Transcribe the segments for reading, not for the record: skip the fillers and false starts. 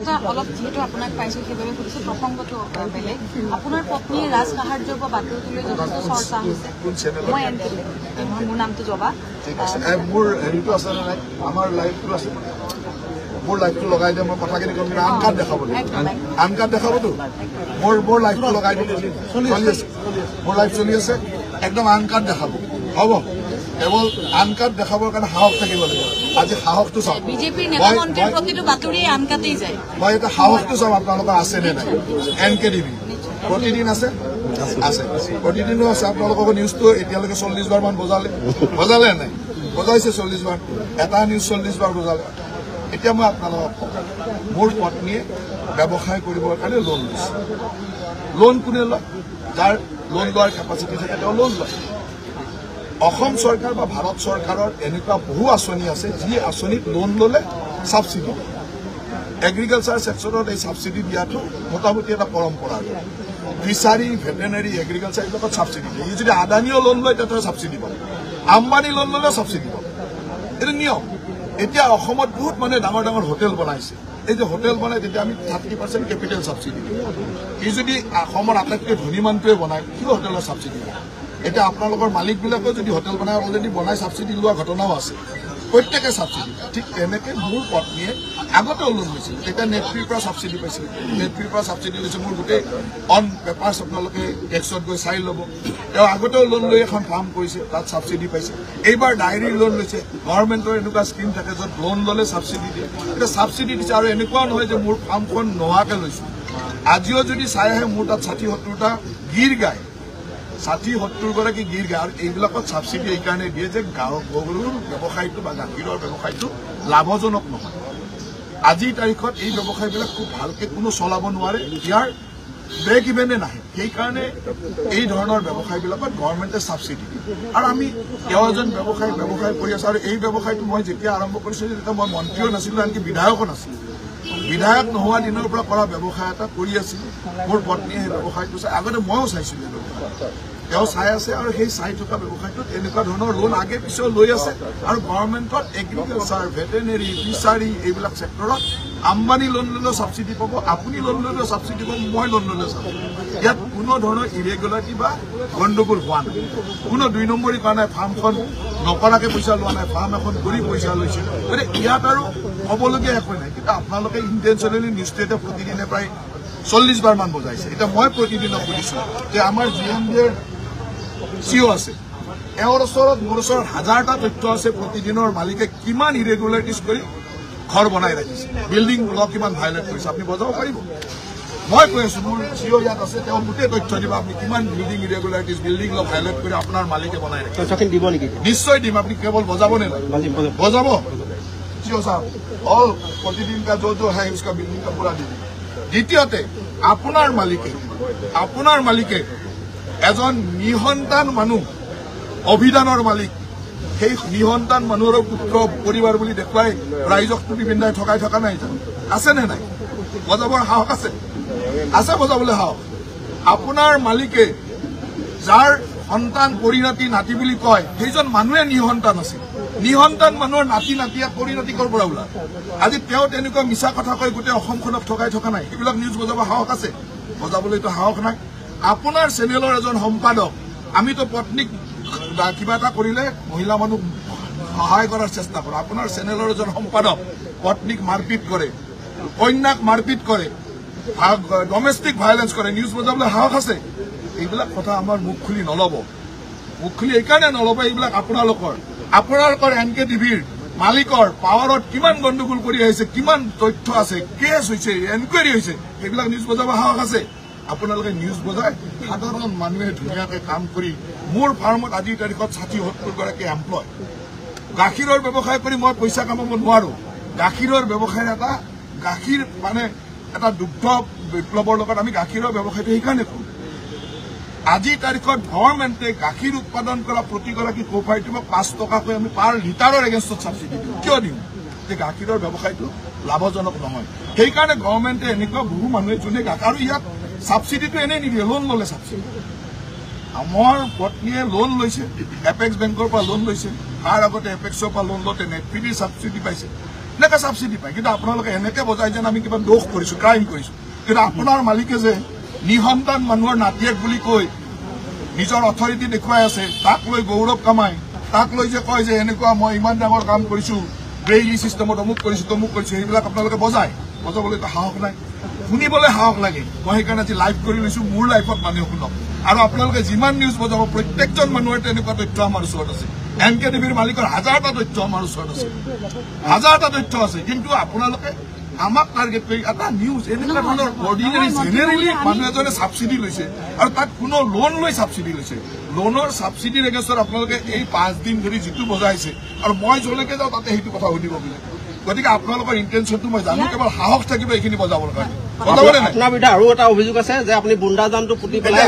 এটা অলপ যেহেতু আপোনাক পাইছোঁ সেইবাবে সুধিছোঁ, প্ৰসংগটো বেলেগ। আপোনাৰ পত্নীয়ে ৰাজ সাহাৰ্য্য বা বাতৰিটোলৈ যথেষ্ট চৰ্চা হৈছে। মই এনকেলে, মোৰ নামটো জবা। মোৰ হেৰিটো আছে নে নাই, আমাৰ লাইভটো আছে, মোৰ লাইভটো লগাই দিয়ে, মই কথাখিনি কম, কিন্তু আন কাৰ্ড দেখাব, আন কাৰ্ড দেখাবতো, মোৰ লাইভটো লগাই দিব, চলি আছে, মোৰ লাইভ চলি আছে, একদম আন কাৰ্ড দেখাব, হ'ব। কেৱল আন কাৰ্ড দেখাবৰ কাৰণে সাহস থাকিব লাগিব। আজি সাহসটো চাওক, বিজেপিৰ নেতা মন্ত্ৰীৰ প্ৰতিটো বাতৰিয়ে আন কাটেই যায়। মই এটা সাহসটো চাম আপোনালোকৰ আছে নে নাই। NKTV প্ৰতিদিন আছে, আছে, প্ৰতিদিনো আছে। আপোনালোকৰ নিউজটো এতিয়ালৈকে 40 বাৰ মান বজালে নাই, বজাইছে 40 বাৰ, এটা নিউজ 40 বাৰ বজালে। এতিয়া মই আপোনালোকক কওঁ, মোৰ পত্নীয়ে ব্যৱসায় কৰিবৰ কাৰণে লোন লৈছে। লোন কোনে লয়? যাৰ লোন লোৱাৰ কেপাচিটি থাকে তেওঁ লোন লয়। অসম চৰকাৰ বা ভাৰত চৰকাৰৰ এনেকুৱা বহু আঁচনি আছে, যি আঁচনিত লোন ল'লে ছাবচিডি। এগ্ৰিকালচাৰ ছেক্টৰত এই ছাবচিডি দিয়াটো মোটামুটি এটা পৰম্পৰা। ফিচাৰী, ভেটেনেৰী, এগ্ৰিকালচাৰ এইবিলাকত ছাবচিডি দিয়ে। ই যদি আদানীও লোন লয় তেতিয়া ছাবচিডি পাব, আম্বানী লোন ল'লেও ছাবচিডি পাব, এইটো নিয়ম। এতিয়া অসমত বহুত মানুহে ডাঙৰ ডাঙৰ হোটেল বনাইছে। এই যে হোটেল বনাই তেতিয়া আমি 30% কেপিটেল ছাবচিডি দিওঁ। ই যদি অসমৰ আটাইতকৈ ধনী মানুহটোৱে বনায়, কিয় হোটেলৰ ছাবচিডি দিয়ে? এতিয়া আপোনালোকৰ মালিকবিলাকেও যদি হোটেল বনাই অলৰেডি বনাই ছাবচিডি লোৱা ঘটনাও আছে, প্ৰত্যেকে ছাবচিডি। ঠিক তেনেকৈ মোৰ পত্নীয়ে আগতেও লোন লৈছিল, তেতিয়া নেটফ্ৰীৰ পৰা ছাবচিডি পাইছিল, নেটফ্ৰীৰ পৰা ছাবচিডি লৈছে। মোৰ গোটেই অন পেপাৰ্ছ আপোনালোকে টেক্সত গৈ চাই ল'ব। তেওঁ আগতেও লোন লৈ এখন ফাৰ্ম কৰিছে, তাত ছাবচিডি পাইছে। এইবাৰ ডায়েৰী লোন লৈছে। গভৰ্ণমেণ্টৰ এনেকুৱা স্কীম থাকে য'ত লোন ল'লে ছাবচিডি দিয়ে, এতিয়া ছাবচিডি দিছে। আৰু এনেকুৱাও নহয় যে মোৰ ফাৰ্মখন নোহোৱাকৈ লৈছোঁ। আজিও যদি চাই আহে, মোৰ তাত 60-70টা গীৰ গায়, 60-70 গৰাকী গীৰ গায়। আৰু এইবিলাকত ছাবচিডি এইকাৰণে দিয়ে যে গৰুৰ ব্যৱসায়টো বা গাখীৰৰ ব্যৱসায়টো লাভজনক নহয়। আজিৰ তাৰিখত এই ব্যৱসায়বিলাক খুব ভালকৈ কোনো চলাব নোৱাৰে, ইয়াৰ ব্ৰেক ইভেনে নাহে। সেইকাৰণে এই ধৰণৰ ব্যৱসায়বিলাকত গভৰ্ণমেণ্টে ছাবচিডি দিয়ে। আৰু আমি এজন ব্যৱসায় কৰি আছোঁ। আৰু এই ব্যৱসায়টো মই যেতিয়া আৰম্ভ কৰিছিলোঁ, তেতিয়া মই মন্ত্ৰীও নাছিলোঁ, আনকি বিধায়কো নাছিলোঁ। বিধায়ক নোহোৱা দিনৰ পৰা কৰা ব্যৱসায় এটা কৰি আছিলোঁ। মোৰ পত্নীয়ে সেই ব্যৱসায়টো চাই, আগতে ময়ো চাইছিলোঁ, তেওঁ চাই আছে। আৰু সেই চাই থকা ব্যৱসায়টোত এনেকুৱা ধৰণৰ লোন আগে পিছেও লৈ আছে। আৰু গভৰ্ণমেণ্টত এগ্ৰিকালচাৰ, ভেটেনেৰী, ফিচাৰী এইবিলাক ছেক্টৰত আম্বানী লোন ল'লেও ছাবচিডি পাব, আপুনি লোন ল'লেও ছাবচিডি পাব, মই লোন ল'লেও ছাবচিডি। ইয়াত কোনো ধৰণৰ ইৰেগুলাৰিটি বা গণ্ডগোল হোৱা নাই। কোনো 2 নম্বৰী কৰা নাই, ফাৰ্মখন নকৰাকৈ পইচা লোৱা নাই, ফাৰ্ম এখন কৰি পইচা লৈছে। গতিকে ইয়াত আৰু ক'বলগীয়া একো নাই। কিন্তু আপোনালোকে ইণ্টেনশ্যনেলি নিউজটো এতিয়া প্ৰতিদিনে প্ৰায় 40 বাৰ মান বজাইছে। এতিয়া মই প্ৰতিদিনক সুধিছোঁ যে আমাৰ GMDৰ CEO আছে, এওঁৰ ওচৰত, মোৰ ওচৰত হাজাৰটা তথ্য আছে। প্ৰতিদিনৰ মালিকে কিমান ইৰেগুলাৰিটিজ কৰি ঘৰ বনাই ৰাখিছে, বিল্ডিং ল কিমান ভাইলেট কৰিছে, আপুনি বজাব পাৰিব। মই কৈ আছোঁ, মোৰ CEO ইয়াত আছে, তেওঁ গোটেই তথ্য দিব, আপুনি কিমান বিল্ডিং ইৰেগুলাৰিটিজ, বিল্ডিং ল ভাইলেট কৰি আপোনাৰ মালিকে বনাই ৰাখিছে। দিব নেকি? নিশ্চয় দিম। আপুনি কেৱল বজাব নে নাই? বজাব। CEO साहब और प्रतिदिन का जो है उसका बिल्डिंग का पूरा दे। द्वितीयते আপোনাৰ মালিকে এজন নিসন্তান মানুহ, অভিধানৰ মালিক, সেই নিসন্তান মানুহৰ পুত্ৰ পৰিবাৰ বুলি দেখুৱাই ৰাইজক টুপি পিন্ধাই ঠকাই থকা নাই জানো? আছে নে নাই? বজাবৰ সাহস আছে? আছে বজাবলৈ সাহস। আপোনাৰ মালিকে যাৰ সন্তান পৰিণতি নাতি বুলি কয়, সেইজন মানুহে নিসন্তান আছিল। নিসন্তান মানুহৰ নাতি নাতিয়ে পৰিণতি কৰ পৰা ওলাল? আজি তেওঁ তেনেকুৱা মিছা কথা কৈ গোটেই অসমখনক ঠকাই থকা নাই? সেইবিলাক নিউজ বজাব সাহস আছে? বজাবলৈতো সাহস নাই। আপোনাৰ চেনেলৰ এজন সম্পাদক, আমিতো পত্নীক কিবা এটা কৰিলে মহিলা মানুহ সহায় কৰাৰ চেষ্টা কৰোঁ। আপোনাৰ চেনেলৰ এজন সম্পাদক পত্নীক মাৰপিট কৰে, কন্যাক মাৰপিট কৰে, ডমেষ্টিক ভাইলেন্স কৰে, নিউজ বজাবলৈ সাহস আছে? এইবিলাক কথা আমাৰ মুখ খুলি নল'ব। মুখ খুলি এইকাৰণে নল'ব, এইবিলাক আপোনালোকৰ NKTVৰ মালিকৰ পাৱাৰত কিমান গণ্ডগোল কৰি আহিছে, কিমান তথ্য আছে, কেছ হৈছে, এনকুৱাৰী হৈছে, সেইবিলাক নিউজ বজাব সাহস আছে? আপোনালোকে নিউজ বজাই সাধাৰণ মানুহে ধুনীয়াকৈ কাম কৰি, মোৰ ফাৰ্মত আজিৰ তাৰিখত 60-70 গৰাকী এমপ্লয়। গাখীৰৰ ব্যৱসায় কৰি মই পইচা কামাব নোৱাৰো। গাখীৰৰ ব্যৱসায় গাখীৰ মানে এটা দুগ্ধ বিপ্লৱৰ লগত আমি গাখীৰৰ ব্যৱসায়টো সেইকাৰণে কৰোঁ। আজিৰ তাৰিখত গভৰ্ণমেণ্টে গাখীৰ উৎপাদন কৰা প্ৰতিগৰাকী কোঅপাৰেটিভক 5 টকাকৈ আমি পাৰ লিটাৰৰ এগেইনষ্টত ছাবচিডি দিওঁ। কিয় দিওঁ? যে গাখীৰৰ ব্যৱসায়টো লাভজনক নহয়। সেইকাৰণে গভৰ্ণমেণ্টে এনেকুৱা বহু মানুহে যোনে আৰু ইয়াত ছাবচিডিটো এনেই নিদিয়ে, লোন ল'লে ছাবচিডি। আমাৰ পত্নীয়ে লোন লৈছে, এপেক্স বেংকৰ পৰা লোন লৈছে, তাৰ আগতে এপেক্সৰ পৰা লোন লওঁতে নেটফ্ৰীৰ ছাবচিডি পাইছে। এনেকৈ ছাবচিডি পায় কিন্তু আপোনালোকে এনেকৈ বজাই যেন আমি কিবা দোষ কৰিছোঁ ক্ৰাইম কৰিছোঁ কিন্তু আপোনাৰ মালিকে যে নিসন্তান মানুহৰ নাতিয়েক বুলি কৈ নিজৰ অথৰিটি দেখুৱাই আছে তাক লৈ গৌৰৱ কামাই তাক লৈ যে কয় যে এনেকুৱা মই ইমান ডাঙৰ কাম কৰিছোঁ ব্ৰেইলি ছিষ্টেমত অমুক কৰিছোঁ তমুক কৰিছোঁ সেইবিলাক আপোনালোকে বজাবলৈতো সাহস নাই শুনিবলৈ সাহস লাগে মই সেইকাৰণে আজি লাইভ কৰি লৈছোঁ মোৰ লাইফত মানুহে শুনক আৰু আপোনালোকে যিমান নিউজ বজাব প্ৰত্যেকজন মানুহৰ তেনেকুৱা তথ্য আমাৰ ওচৰত আছে NKTVৰ মালিকৰ হাজাৰটা তথ্য আমাৰ ওচৰত আছে হাজাৰটা তথ্য আছে কিন্তু আপোনালোকে আমাক টাৰ্গেট কৰি এটা নিউজ এনেকুৱা ধৰণৰ অৰ্ডিনেৰী জেনেৰেলি মানুহ এজনে ছাবচিডি লৈছে আৰু তাত কোনো লোন লৈ ছাবচিডি লৈছে লোনৰ ছাবচিডিৰ এগেইনষ্টত আপোনালোকে এই 5 দিন ধৰি যিটো বজাইছে আৰু মই যলৈকে যাওঁ তাতে সেইটো কথা সুধিব বোলে গতিকে আপোনালোকৰ ইণ্টেনশ্যনটো মই জানো কেৱল সাহস থাকিব এইখিনি বজাবৰ কাৰণে বজাবনে নাই আপোনাৰ বিৰুদ্ধে আৰু এটা অভিযোগ আছে যে আপুনি বুন্দাজানটো পুতি পেলাই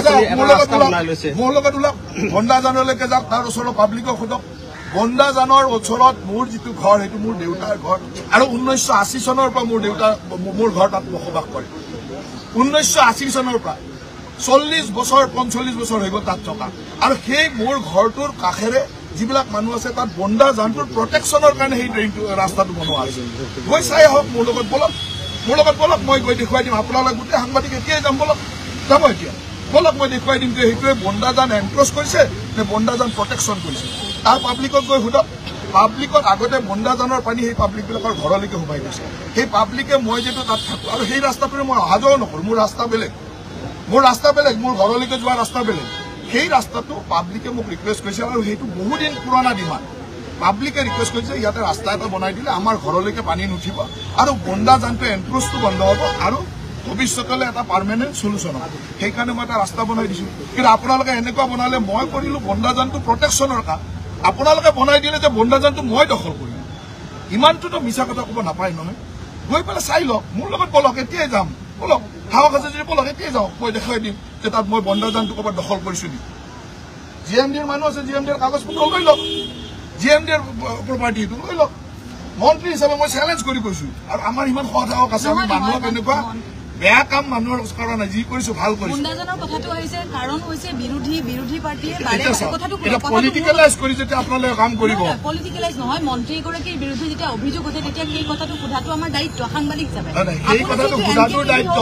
ৰাস্তা বনাই লৈছে মোৰ লগত ওলাওক বন্দাজানলৈকে যাওক তাৰ ওচৰৰ পাব্লিকক সোধক বন্দাজানৰ ওচৰত মোৰ যিটো ঘৰ সেইটো মোৰ দেউতাৰ ঘৰ আৰু 1980 চনৰ পৰা মোৰ ঘৰ তাত বসবাস কৰে 1980 চনৰ পৰা 40 বছৰ 45 বছৰ হৈ গ'ল তাত থকা আৰু সেই মোৰ ঘৰটোৰ কাষেৰে যিবিলাক মানুহ আছে তাত বন্দাজানটোৰ প্ৰটেকশ্যনৰ কাৰণে সেই ড্ৰেইনটো ৰাস্তাটো বনোৱা হৈছে গৈ চাই আহক মোৰ লগত বলক মই গৈ দেখুৱাই দিম আপোনালোক গোটেই সাংবাদিক এতিয়াই যাম বলক যাব এতিয়া বলক মই দেখুৱাই দিম যে সেইটোৱে বন্দাজান এনক্ৰচ কৰিছে নে বন্দাজান প্ৰটেকশ্যন কৰিছে তাৰ পাব্লিকক গৈ সোধক পাব্লিকত আগতে বন্দাজানৰ পানী সেই পাব্লিকবিলাকৰ ঘৰলৈকে সোমাই গৈছে সেই পাব্লিকে মই যিটো তাত থাকোঁ আৰু সেই ৰাস্তাটোৰে মই অহা যোৱাও নকৰোঁ মোৰ ৰাস্তা বেলেগ মোৰ ঘৰলৈকে যোৱা ৰাস্তা বেলেগ সেই ৰাস্তাটো পাব্লিকে মোক ৰিকুৱেষ্ট কৰিছে আৰু সেইটো বহুদিন পুৰণা ডিমাণ্ড পাব্লিকে ৰিকুৱেষ্ট কৰিছে ইয়াতে ৰাস্তা এটা বনাই দিলে আমাৰ ঘৰলৈকে পানী নুঠিব আৰু বন্দাজানটো এনক্ৰচটো বন্ধ হ'ব আৰু ভৱিষ্যতলৈ এটা পাৰ্মানেণ্ট চলিউশ্যন হ'ব সেইকাৰণে মই এটা ৰাস্তা বনাই দিছোঁ কিন্তু আপোনালোকে এনেকুৱা বনালে মই কৰিলোঁ বন্দাজানটো প্ৰটেকশ্যনৰ কাম আপোনালোকে বনাই দিলে যে বন্দাজানটো মই দখল কৰিলোঁ ইমানটোতো মিছা কথা ক'ব নাপায় নহয় গৈ পেলাই চাই লওক মোৰ লগত বলক এতিয়াই যাম বলক সাহস আছে যদি বলক এতিয়াই যাওক মই দেখুৱাই দিম যে তাত মই বন্দাজানটো ক'ৰবাত দখল কৰিছোঁ নেকি GMDৰ মানুহ আছে GMDৰ কাগজ পত্ৰ লৈ লওক GMDৰ প্ৰপাৰ্টিটো লৈ লওক মন্ত্ৰী হিচাপে মই চেলেঞ্জ কৰি কৈছোঁ আৰু আমাৰ ইমান সাহস আছে আমি মানুহক এনেকুৱা বেয়া কাম মানুহৰ কৰা নাই যি কৰিছোঁ ভাল কৰিছোঁ বন্দাজানৰ কথাটো আহিছে কাৰণ হৈছে বিৰোধী পাৰ্টিয়ে এটা পলিটিকেলাইজ কৰি যেতিয়া আপোনালোকে কাম কৰিব পলিটিকেলাইজ নহয় মন্ত্ৰীগৰাকীৰ বিৰুদ্ধে যেতিয়া অভিযোগ উঠে তেতিয়া সেই কথাটো সোধাটো আমাৰ দায়িত্ব সাংবাদিক হিচাপে সেই কথাটো সোধাটোৰ দায়িত্ব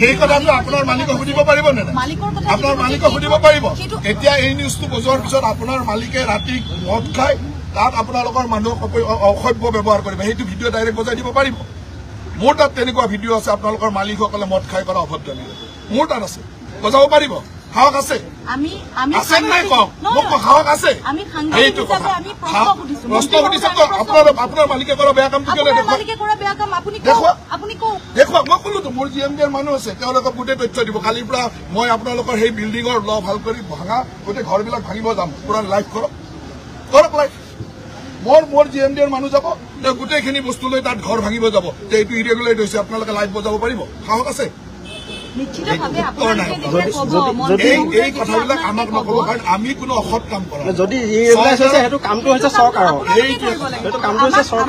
সেই কথাটো আপোনাৰ মালিকক সুধিব পাৰিব নে আপোনাৰ মালিকক সুধিব পাৰিব এতিয়া এই নিউজটো বজোৱাৰ পিছত আপোনাৰ মালিকে ৰাতি মদ খাই তাত আপোনালোকৰ মানুহক অসভ্য ব্যৱহাৰ কৰিব সেইটো ভিডিঅ' ডাইৰেক্ট বজাই দিব পাৰিব মোৰ তাত তেনেকুৱা ভিডিঅ' আছে আপোনালোকৰ মালিকসকলে মদ খাই কৰা অভদ্ৰামী মোৰ তাত আছে বজাব পাৰিব সাহস আছে আছে নাই কওক মোক সাহস আছে সেইটো কথা প্ৰশ্ন সুধিছে আপোনাৰ মালিকে কৰা বেয়া কামটো কেলে দেখুৱাওক মই ক'লোতো মোৰ GMDৰ মানুহ আছে তেওঁলোকক গোটেই তথ্য দিব কালিৰ পৰা মই আপোনালোকৰ সেই বিল্ডিঙৰ ল ভাল কৰি ভাঙা গোটেই ঘৰবিলাক ভাঙিব যাম পুৰা লাইভ কৰক লাইভ মোৰ GMDৰ মানুহ যাব তেওঁ গোটেইখিনি বস্তু লৈ তাত ঘৰ ভাঙিব যাব যে এইটো ইৰেগুলেট হৈছে আপোনালোকে লাইভ বজাব পাৰিব সাহস আছে এই কথাবিলাক আমাক নক'ব কাৰণ আমি কোনো অসৎ কাম কৰা যদি সেইটো কামটো হৈছে চৰকাৰৰ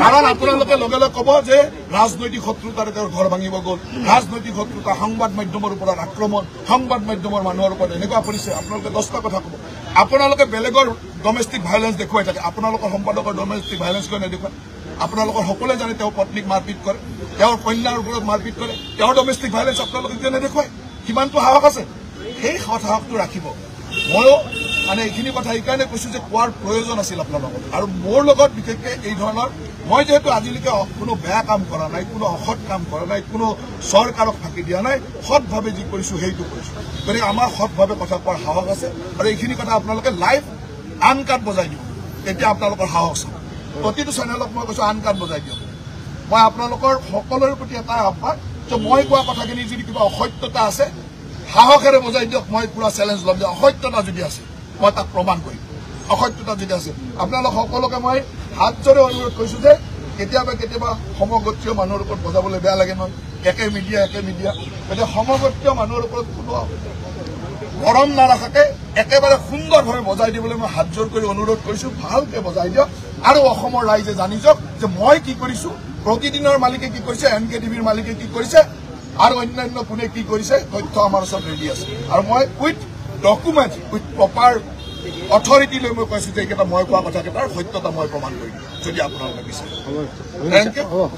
কাৰণ আপোনালোকে লগে লগে ক'ব যে ৰাজনৈতিক শত্ৰুতাৰে তেওঁৰ ঘৰ ভাঙিব গ'ল ৰাজনৈতিক শত্ৰুতা সংবাদ মাধ্যমৰ ওপৰত আক্ৰমণ সংবাদ মাধ্যমৰ মানুহৰ ওপৰত এনেকুৱা কৰিছে আপোনালোকে 10টা কথা ক'ব আপোনালোকে বেলেগৰ ডমেষ্টিক ভাইলেঞ্চ দেখুৱাই থাকে আপোনালোকৰ সম্পাদকৰ ডমেষ্টিক ভাইলেঞ্চ কৰি নেদেখুৱায় আপোনালোকৰ সকলোৱে জানে তেওঁ পত্নীক মাৰপিট কৰে তেওঁৰ কন্যাৰ ওপৰত মাৰপিট কৰে তেওঁৰ ডমেষ্টিক ভাইলেঞ্চ আপোনালোকে কিয় নেদেখুৱায় কিমানটো সাহস আছে সেই সাহসটো ৰাখিব ময়ো মানে এইখিনি কথা এইকাৰণে কৈছোঁ যে কোৱাৰ প্ৰয়োজন আছিল আপোনালোকৰ আৰু মোৰ লগত বিশেষকৈ এই ধৰণৰ মই যিহেতু আজিলৈকে কোনো বেয়া কাম কৰা নাই কোনো অসৎ কাম কৰা নাই কোনো চৰকাৰক ফাঁকি দিয়া নাই সৎভাৱে যি কৰিছোঁ সেইটো কৰিছোঁ গতিকে আমাৰ সৎভাৱে কথা কোৱাৰ সাহস আছে আৰু এইখিনি কথা আপোনালোকে লাইভ আনকাট বজাই দিব তেতিয়া আপোনালোকৰ সাহস আছে প্ৰতিটো চেনেলক মই কৈছোঁ আনকাট বজাই দিয়ক মই আপোনালোকৰ সকলোৰে প্ৰতি এটা আহ্বান যে মই কোৱা কথাখিনি যদি কিবা অসত্যতা আছে সাহসেৰে বজাই দিয়ক মই পুৰা চেলেঞ্জ ল'ম যে অসত্যতা যদি আছে মই তাক প্ৰমাণ কৰিম অসত্যতা যদি আছে আপোনালোক সকলোকে মই হাত জোৰে অনুৰোধ কৰিছোঁ যে কেতিয়াবা সমগোত্ৰীয় মানুহৰ ওপৰত বজাবলৈ বেয়া লাগে নহয় একে মিডিয়া গতিকে সমগোত্ৰীয় মানুহৰ ওপৰত কোনো গৰম নাৰাখাকে একেবাৰে সুন্দৰভাৱে বজাই দিবলৈ মই হাত জোৰ কৰি অনুৰোধ কৰিছোঁ ভালকৈ বজাই দিয়ক আৰু অসমৰ ৰাইজে জানি যাওক যে মই কি কৰিছোঁ প্ৰতিদিনৰ মালিকে কি কৰিছে NKTVৰ মালিকে কি কৰিছে আৰু অন্যান্য কোনে কি কৰিছে তথ্য আমাৰ ওচৰত ৰেডি আছে আৰু মই with document with proper authority লৈ মই কৈছো যে এইকেইটা মই কোৱা কথাকেইটাৰ সত্যতা মই প্ৰমাণ কৰিম যদি আপোনালোকে বিচাৰে। Thank U.